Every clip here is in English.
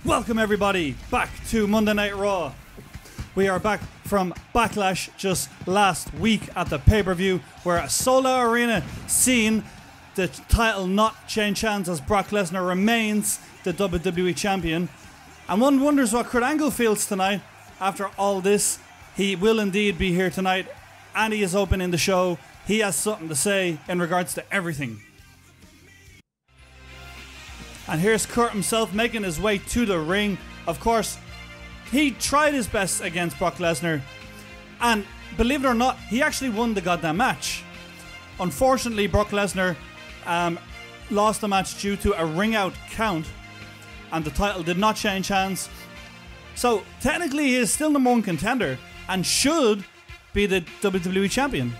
Welcome everybody back to Monday Night Raw. We are back from Backlash just last week at the pay-per-view where a sold-out arena seen the title not change hands as Brock Lesnar remains the WWE Champion. And one wonders what Kurt Angle feels tonight after all this. He will indeed be here tonight and he is opening the show. He has something to say in regards to everything. And here's Kurt himself making his way to the ring. Of course, he tried his best against Brock Lesnar. And believe it or not, he actually won the goddamn match. Unfortunately, Brock Lesnar lost the match due to a ring out count. And the title did not change hands. So technically he is still number one contender and should be the WWE Champion.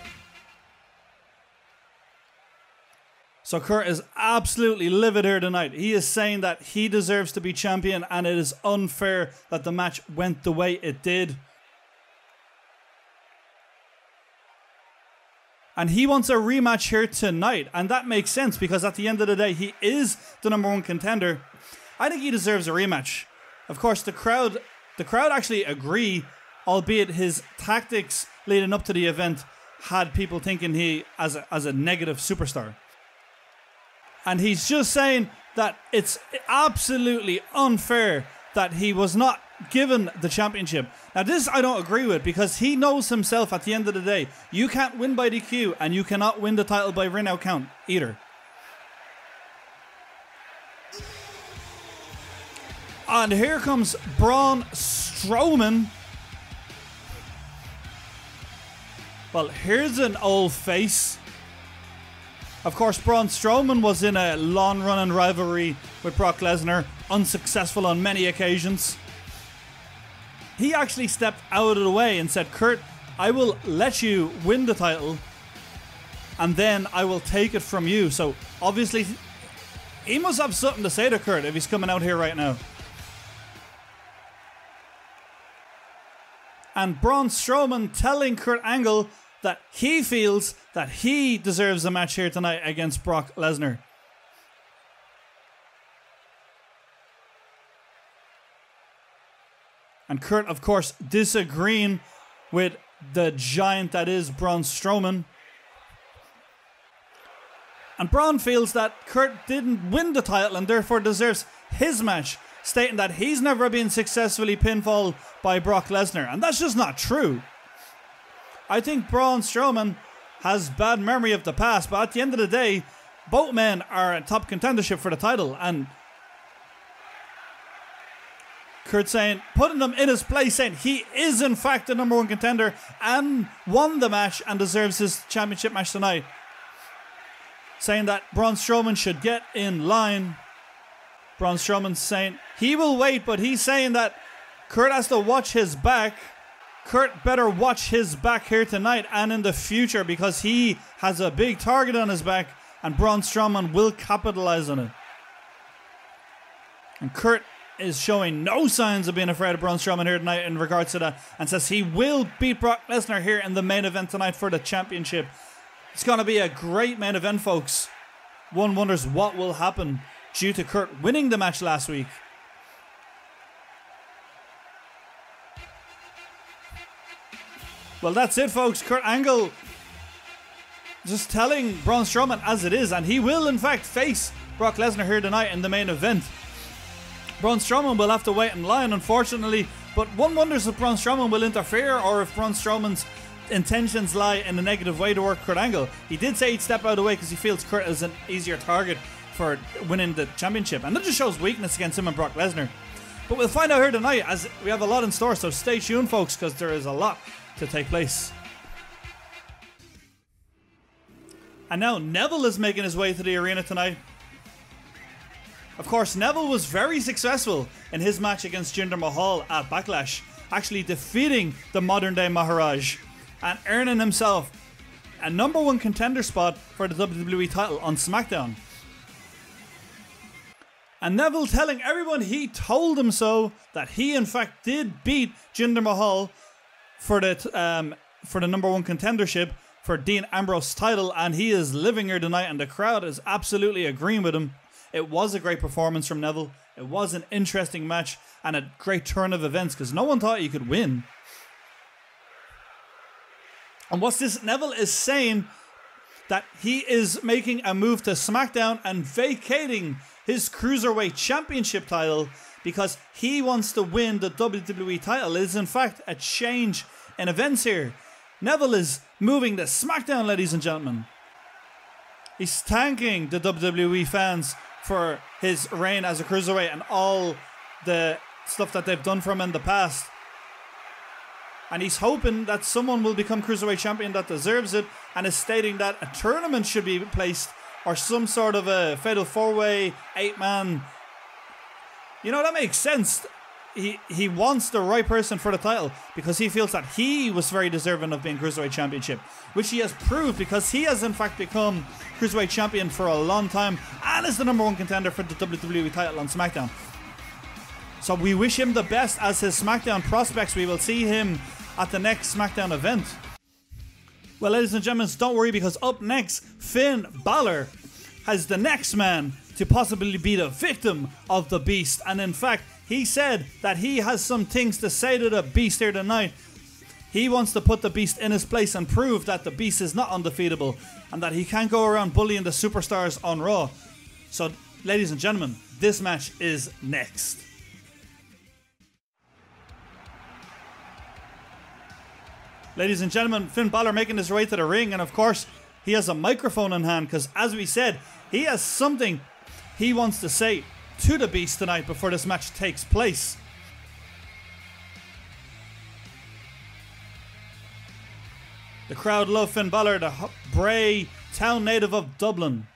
So Kurt is absolutely livid here tonight. He is saying that he deserves to be champion and it is unfair that the match went the way it did. And he wants a rematch here tonight. And that makes sense because at the end of the day, he is the number one contender. I think he deserves a rematch. Of course, the crowd actually agree, albeit his tactics leading up to the event had people thinking he as a negative superstar. And he's just saying that it's absolutely unfair that he was not given the championship. Now this I don't agree with because he knows himself at the end of the day. You can't win by DQ and you cannot win the title by ring out count either. And here comes Braun Strowman. Well, here's an old face. Of course, Braun Strowman was in a long-running rivalry with Brock Lesnar, unsuccessful on many occasions. He actually stepped out of the way and said, Kurt, I will let you win the title, and then I will take it from you. So, obviously, he must have something to say to Kurt if he's coming out here right now. And Braun Strowman telling Kurt Angle that he feels that he deserves a match here tonight against Brock Lesnar. And Kurt, of course, disagreeing with the giant that is Braun Strowman. And Braun feels that Kurt didn't win the title and therefore deserves his match, stating that he's never been successfully pinfalled by Brock Lesnar. And that's just not true. I think Braun Strowman has bad memory of the past, but at the end of the day, both men are a top contendership for the title. And Kurt saying, putting them in his place, saying he is in fact the number one contender and won the match and deserves his championship match tonight. Saying that Braun Strowman should get in line. Braun Strowman saying he will wait, but he's saying that Kurt has to watch his back. Kurt better watch his back here tonight and in the future because he has a big target on his back and Braun Strowman will capitalize on it. And Kurt is showing no signs of being afraid of Braun Strowman here tonight in regards to that and says he will beat Brock Lesnar here in the main event tonight for the championship. It's going to be a great main event, folks. One wonders what will happen due to Kurt winning the match last week. Well, that's it, folks. Kurt Angle just telling Braun Strowman as it is, and he will, in fact, face Brock Lesnar here tonight in the main event. Braun Strowman will have to wait in line, unfortunately, but one wonders if Braun Strowman will interfere or if Braun Strowman's intentions lie in a negative way toward Kurt Angle. He did say he'd step out of the way because he feels Kurt is an easier target for winning the championship, and that just shows weakness against him and Brock Lesnar. But we'll find out here tonight as we have a lot in store, so stay tuned, folks, because there is a lot to take place. And now Neville is making his way to the arena tonight. Of course, Neville was very successful in his match against Jinder Mahal at Backlash, actually defeating the modern day Maharaj and earning himself a number one contender spot for the WWE title on SmackDown. And Neville telling everyone he told them so, that he in fact did beat Jinder Mahal for the number one contendership for Dean Ambrose's title, and he is living here tonight and the crowd is absolutely agreeing with him. It was a great performance from Neville. It was an interesting match and a great turn of events because no one thought he could win. And what's this? Neville is saying that he is making a move to SmackDown and vacating his Cruiserweight Championship title because he wants to win the WWE title. It is in fact a change in events here. Neville is moving to SmackDown, ladies and gentlemen. He's thanking the WWE fans for his reign as a Cruiserweight and all the stuff that they've done for him in the past. And he's hoping that someone will become Cruiserweight Champion that deserves it, and is stating that a tournament should be placed or some sort of a fatal 4-way, 8-man. You know, that makes sense. He wants the right person for the title because he feels that he was very deserving of being Cruiserweight Championship, which he has proved because he has in fact become Cruiserweight Champion for a long time and is the #1 contender for the WWE title on SmackDown. So we wish him the best as his SmackDown prospects. We will see him at the next SmackDown event. Well, ladies and gentlemen, don't worry because up next, Finn Balor has the next man to possibly be the victim of the Beast. And in fact, he said that he has some things to say to the Beast here tonight. He wants to put the Beast in his place and prove that the Beast is not undefeatable and that he can't go around bullying the superstars on Raw. So, ladies and gentlemen, this match is next. Ladies and gentlemen, Finn Balor making his way to the ring, and of course, he has a microphone in hand because, as we said, he has something he wants to say to the Beast tonight before this match takes place. The crowd love Finn Balor, the Bray town native of Dublin.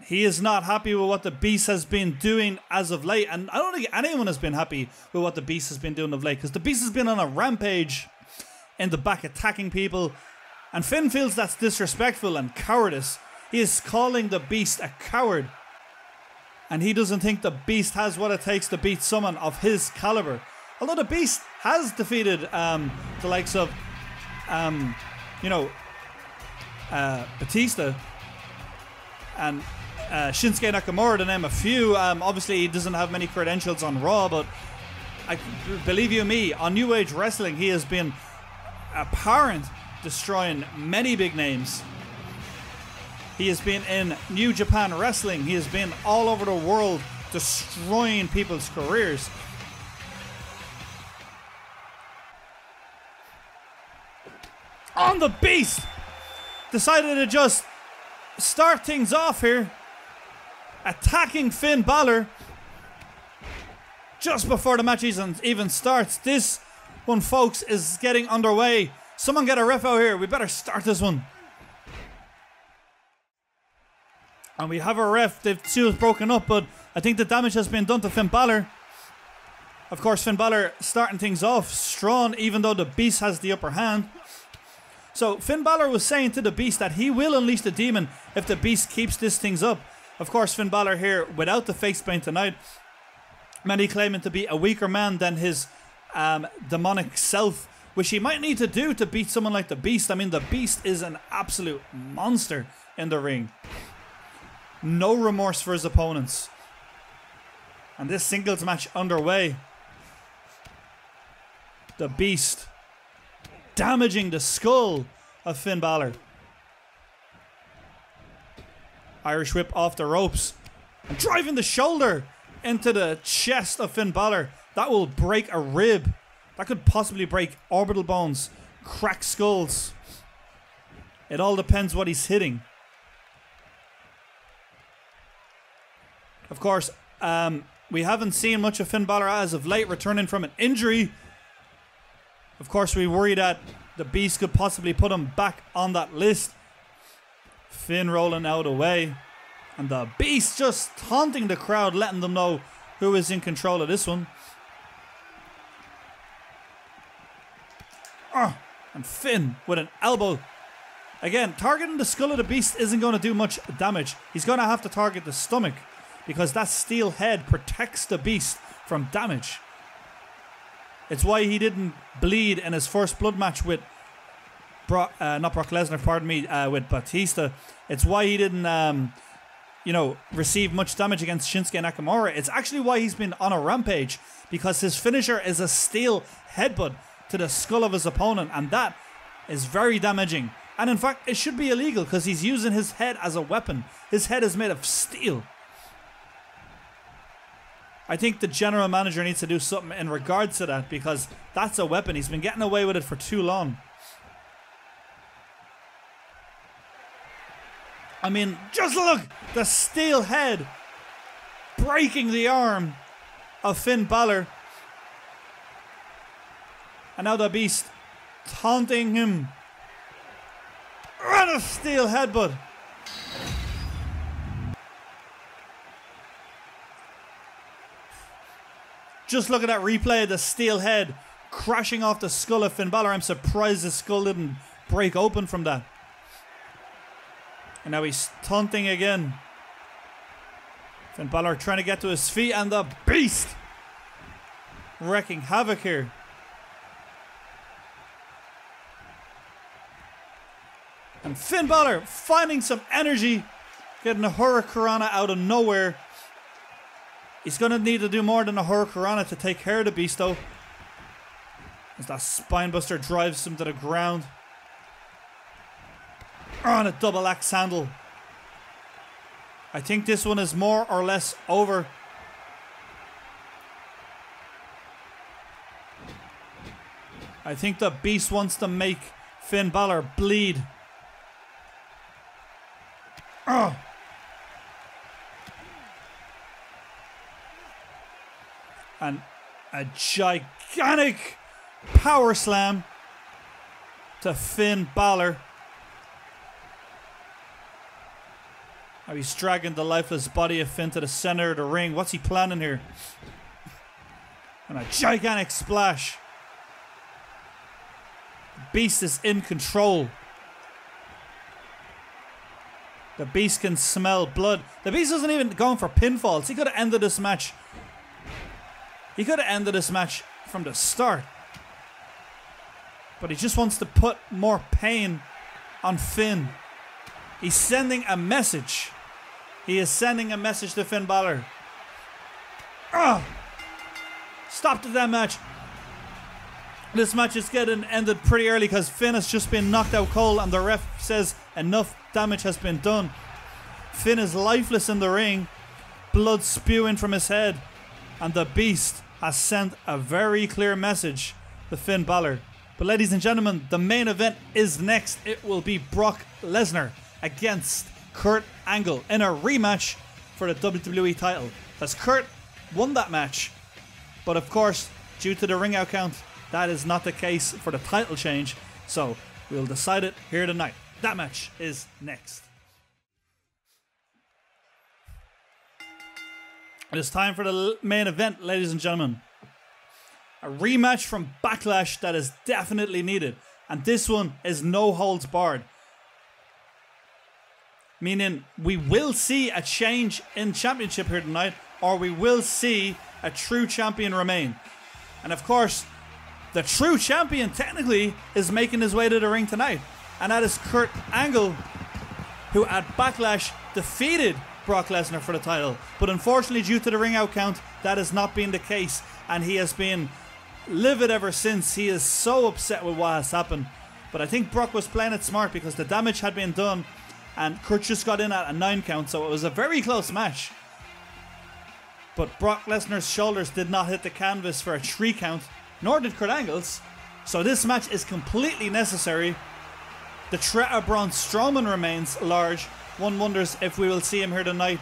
He is not happy with what the Beast has been doing as of late. And I don't think anyone has been happy with what the Beast has been doing of late. Because the Beast has been on a rampage in the back attacking people. And Finn feels that's disrespectful and cowardice. He is calling the Beast a coward. And he doesn't think the Beast has what it takes to beat someone of his caliber. Although the Beast has defeated the likes of, Batista and Shinsuke Nakamura, to name a few. Obviously, he doesn't have many credentials on Raw, but believe you me, on New Age Wrestling, he has been apparent destroying many big names. He has been in New Japan Wrestling. He has been all over the world destroying people's careers. On the Beast decided to just start things off here, attacking Finn Balor just before the match even starts. This one, folks, is getting underway. Someone get a ref out here. We better start this one. And we have a ref. The two is broken up, but I think the damage has been done to Finn Balor. Of course, Finn Balor starting things off strong, even though the Beast has the upper hand. So Finn Balor was saying to the Beast that he will unleash the demon if the Beast keeps this things up. Of course, Finn Balor here without the face paint tonight. Many claiming to be a weaker man than his demonic self, which he might need to do to beat someone like the Beast. I mean, the Beast is an absolute monster in the ring. No remorse for his opponents. And this singles match underway. The Beast damaging the skull of Finn Balor. Irish whip off the ropes and driving the shoulder into the chest of Finn Balor. That will break a rib. That could possibly break orbital bones, crack skulls. It all depends what he's hitting. Of course, we haven't seen much of Finn Balor as of late, returning from an injury. Of course, we worry that the Beast could possibly put him back on that list. Finn rolling out away. And the Beast just taunting the crowd, letting them know who is in control of this one. And Finn with an elbow. Again, targeting the skull of the Beast isn't going to do much damage. He's going to have to target the stomach, because that steel head protects the Beast from damage. It's why he didn't bleed in his first blood match with not Brock Lesnar, pardon me, with Batista. It's why he didn't, you know, receive much damage against Shinsuke Nakamura. It's actually why he's been on a rampage, because his finisher is a steel headbutt to the skull of his opponent, and that is very damaging. And in fact, it should be illegal because he's using his head as a weapon. His head is made of steel. I think the general manager needs to do something in regards to that, because that's a weapon. He's been getting away with it for too long. I mean, just look! The steel head breaking the arm of Finn Balor. And now the Beast taunting him. And a steel headbutt. Just look at that replay of the steel head crashing off the skull of Finn Balor. I'm surprised his skull didn't break open from that. And now he's taunting again. Finn Balor trying to get to his feet, and the Beast wreaking havoc here. And Finn Balor finding some energy, getting a Hurricanrana out of nowhere. He's going to need to do more than a Hurricanrana to take care of the Beast, though. As that Spinebuster drives him to the ground. On a double axe handle. I think this one is more or less over. I think the Beast wants to make Finn Balor bleed. Oh. And a gigantic power slam to Finn Balor. Now he's dragging the lifeless body of Finn to the center of the ring. What's he planning here? And a gigantic splash. The Beast is in control. The Beast can smell blood. The Beast isn't even going for pinfalls. He could have ended this match. He could have ended this match from the start. But he just wants to put more pain on Finn. He's sending a message. He is sending a message to Finn Balor. Oh! Stop the damn match. This match is getting ended pretty early because Finn has just been knocked out cold and the ref says enough damage has been done. Finn is lifeless in the ring. Blood spewing from his head. And the Beast has sent a very clear message to Finn Balor. But ladies and gentlemen, the main event is next. It will be Brock Lesnar against Kurt Angle in a rematch for the WWE title. As Kurt won that match, but of course, due to the ring out count, that is not the case for the title change. So we'll decide it here tonight. That match is next. It is time for the main event, ladies and gentlemen. A rematch from Backlash that is definitely needed. And this one is no holds barred. Meaning we will see a change in championship here tonight, or we will see a true champion remain. And of course, the true champion technically is making his way to the ring tonight. And that is Kurt Angle, who at Backlash defeated Brock Lesnar for the title. But unfortunately, due to the ring out count, that has not been the case. And he has been livid ever since. He is so upset with what has happened. But I think Brock was playing it smart because the damage had been done. And Kurt just got in at a 9 count. So it was a very close match. But Brock Lesnar's shoulders did not hit the canvas for a 3 count. Nor did Kurt Angle's. So this match is completely necessary. The threat of Braun Strowman remains large. One wonders if we will see him here tonight.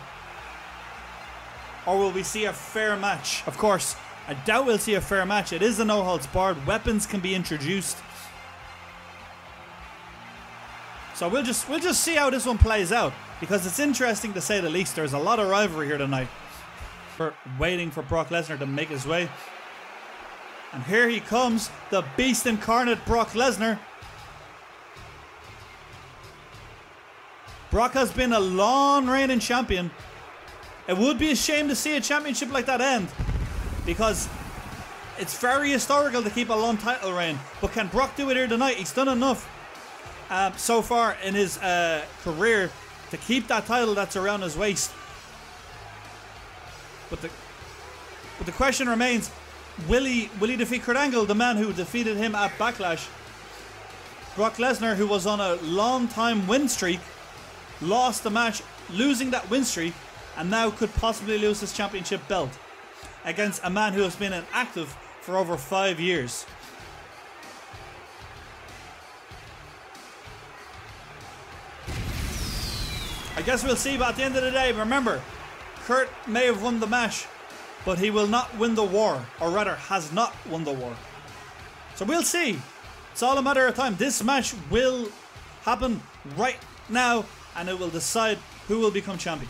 Or will we see a fair match? Of course, I doubt we'll see a fair match. It is a no holds barred. Weapons can be introduced. So we'll just see how this one plays out. Because it's interesting to say the least. There's a lot of rivalry here tonight. We're waiting for Brock Lesnar to make his way. And here he comes, the Beast incarnate Brock Lesnar. Brock has been a long reigning champion. It would be a shame to see a championship like that end, because it's very historical to keep a long title reign. But can Brock do it here tonight? He's done enough so far in his career to keep that title that's around his waist. But the question remains, will he defeat Kurt Angle, the man who defeated him at Backlash? Brock Lesnar, who was on a long time win streak, lost the match, losing that win streak, and now could possibly lose his championship belt against a man who has been inactive for over 5 years. I guess we'll see, but at the end of the day, remember, Kurt may have won the match, but he will not win the war, or rather has not won the war. So we'll see. It's all a matter of time. This match will happen right now, and it will decide who will become champion.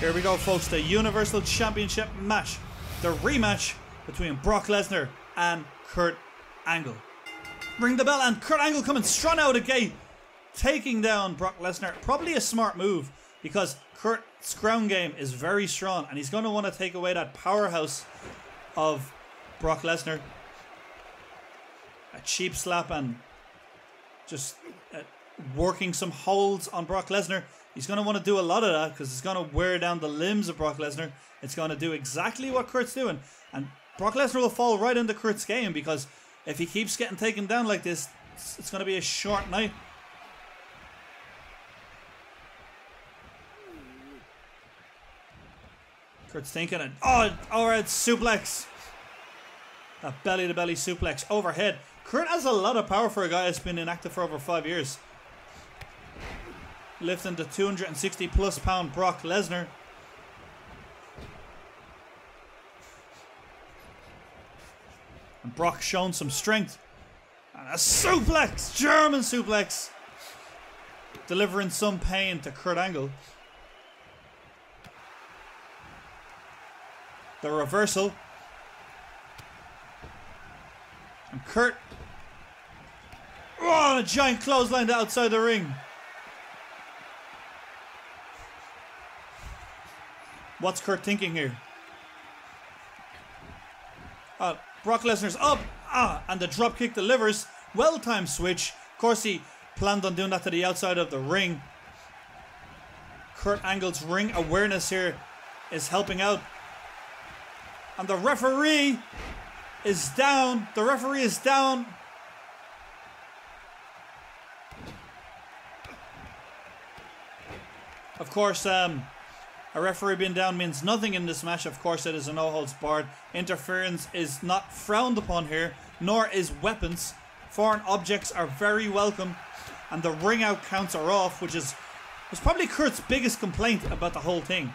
Here we go, folks. The Universal Championship match. The rematch between Brock Lesnar and Kurt Angle. Ring the bell, and Kurt Angle coming strong out of the gate, taking down Brock Lesnar. Probably a smart move, because Kurt's ground game is very strong, and he's going to want to take away that powerhouse of Brock Lesnar. A cheap slap and just working some holds on Brock Lesnar. He's going to want to do a lot of that, because it's going to wear down the limbs of Brock Lesnar. It's going to do exactly what Kurt's doing, and Brock Lesnar will fall right into Kurt's game, because if he keeps getting taken down like this, it's going to be a short night. Kurt's thinking, overhead suplex. That belly-to-belly suplex overhead. Kurt has a lot of power for a guy that's been inactive for over 5 years. Lifting the 260+ pound Brock Lesnar. And Brock showing some strength. And a suplex! German suplex! Delivering some pain to Kurt Angle. The reversal. And Kurt. Oh, a giant clothesline to outside the ring. What's Kurt thinking here? Brock Lesnar's up. And the dropkick delivers. Well-timed switch. Of course, he planned on doing that to the outside of the ring. Kurt Angle's ring awareness here is helping out. And the referee is down. The referee is down. Of course, a referee being down means nothing in this match. Of course, it is a no-holds-barred. Interference is not frowned upon here, nor is weapons. Foreign objects are very welcome. And the ring out counts are off, which was probably Kurt's biggest complaint about the whole thing.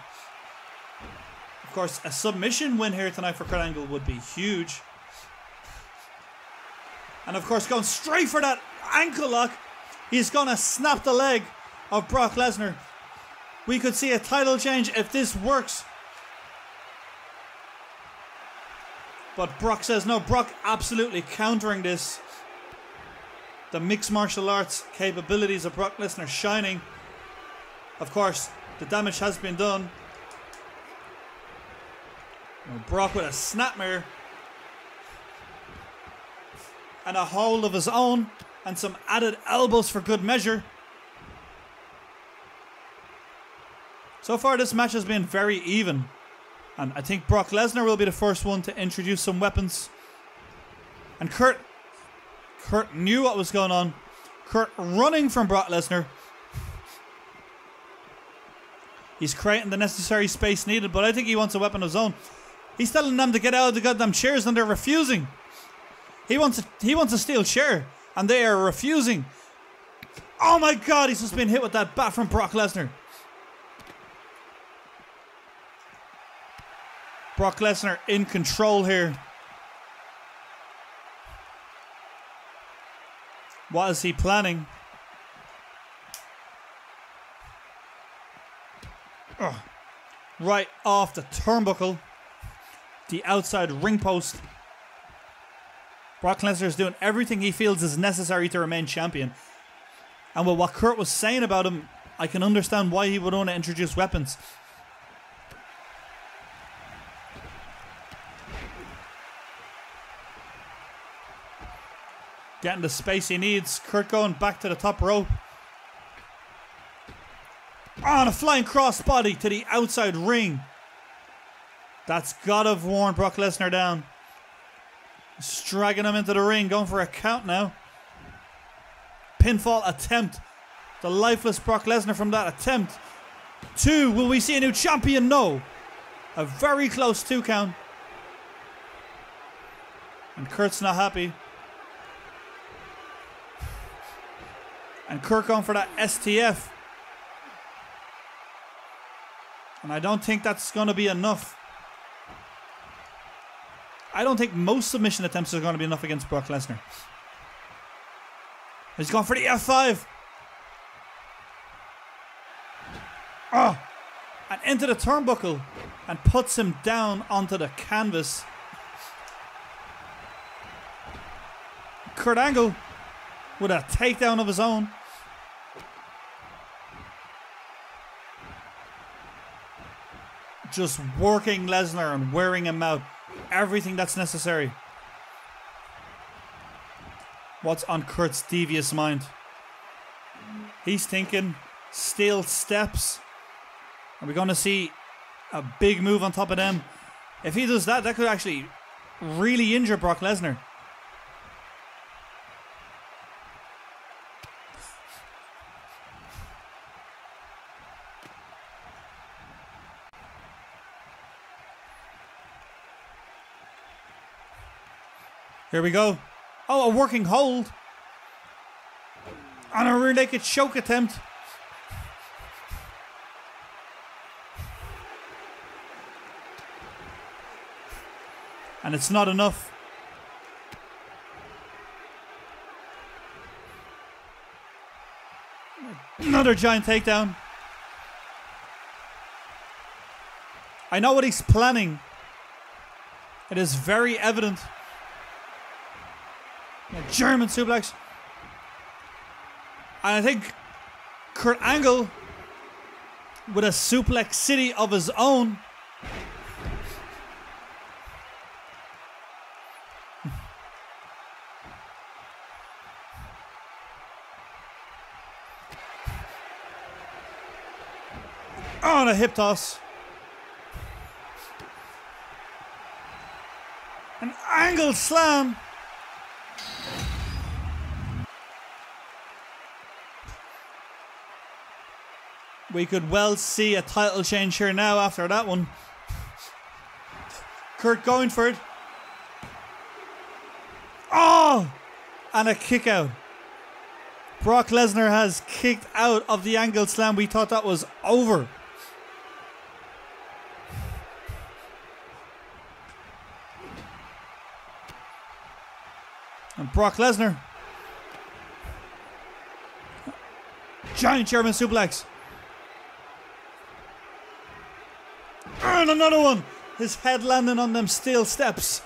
Of course, a submission win here tonight for Kurt Angle would be huge. And of course, going straight for that ankle lock. He's going to snap the leg of Brock Lesnar. We could see a title change if this works. But Brock says no. Brock absolutely countering this. The mixed martial arts capabilities of Brock Lesnar shining. Of course, the damage has been done. Brock with a snapmare. And a hold of his own. And some added elbows for good measure. So far, this match has been very even. And I think Brock Lesnar will be the first one to introduce some weapons. And Kurt knew what was going on. Kurt running from Brock Lesnar. He's creating the necessary space needed, but I think he wants a weapon of his own. He's telling them to get out of the goddamn chairs, and they're refusing. He wants a steel chair, and they are refusing. Oh my God, he's just been hit with that bat from Brock Lesnar. Brock Lesnar in control here. What is he planning? Right off the turnbuckle. The outside ring post. Brock Lesnar is doing everything he feels is necessary to remain champion. And with what Kurt was saying about him, I can understand why he would want to introduce weapons. Getting the space he needs. Kurt going back to the top rope. On a flying crossbody to the outside ring. That's gotta have worn Brock Lesnar down. Just dragging him into the ring. Going for a count now. Pinfall attempt. The lifeless Brock Lesnar from that attempt. 2. Will we see a new champion? No. A very close 2 count. And Kurt's not happy. And Kurt going for that STF. And I don't think that's going to be enough. I don't think most submission attempts are going to be enough against Brock Lesnar. He's going for the F5. Oh, and into the turnbuckle. And puts him down onto the canvas. Kurt Angle with a takedown of his own. Just working Lesnar and wearing him out. Everything that's necessary. What's on Kurt's devious mind? He's thinking steel steps. Are we going to see a big move on top of them? If he does that, that could actually really injure Brock Lesnar. Here we go. Oh, a working hold. On a rear naked choke attempt. And it's not enough. Another giant takedown. I know what he's planning. It is very evident. A German suplex. And I think Kurt Angle with a suplex city of his own. On a hip toss. An angle slam. We could well see a title change here now after that one. Kurt going for it. Oh! And a kick out. Brock Lesnar has kicked out of the angle slam. We thought that was over. And Brock Lesnar. Giant German suplex. And another one. His head landing on them steel steps.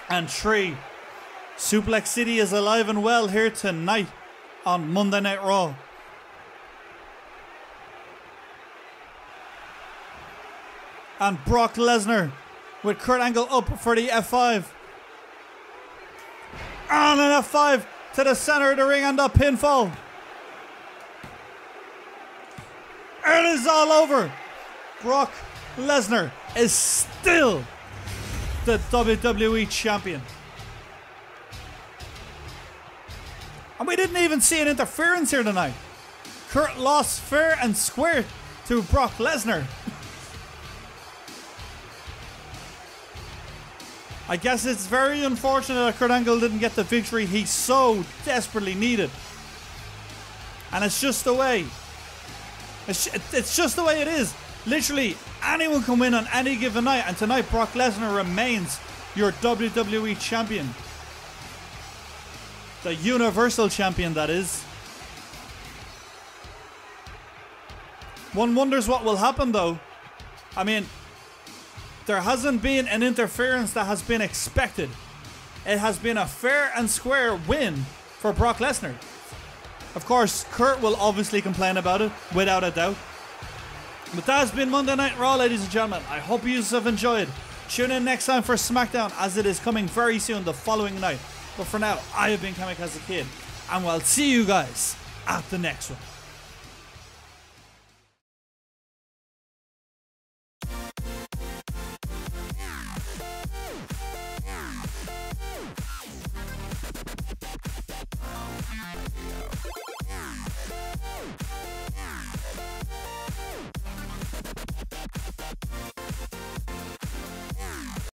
And 3. Suplex City is alive and well here tonight on Monday Night Raw. And Brock Lesnar with Kurt Angle up for the F5. And an F5 to the center of the ring and the pinfall. It is all over. Brock Lesnar is still the WWE Champion. And we didn't even see an interference here tonight. Kurt lost fair and square to Brock Lesnar. I guess it's very unfortunate that Kurt Angle didn't get the victory he so desperately needed. And it's just the way. It's just the way it is. Literally, anyone can win on any given night. And tonight, Brock Lesnar remains your WWE Champion. The Universal Champion, that is. One wonders what will happen, though. I mean, there hasn't been an interference that has been expected. It has been a fair and square win for Brock Lesnar. Of course, Kurt will obviously complain about it, without a doubt. But that has been Monday Night Raw, ladies and gentlemen. I hope you have enjoyed. Tune in next time for SmackDown, as it is coming very soon the following night. But for now, I have been KamikazeKid, and we'll see you guys at the next one.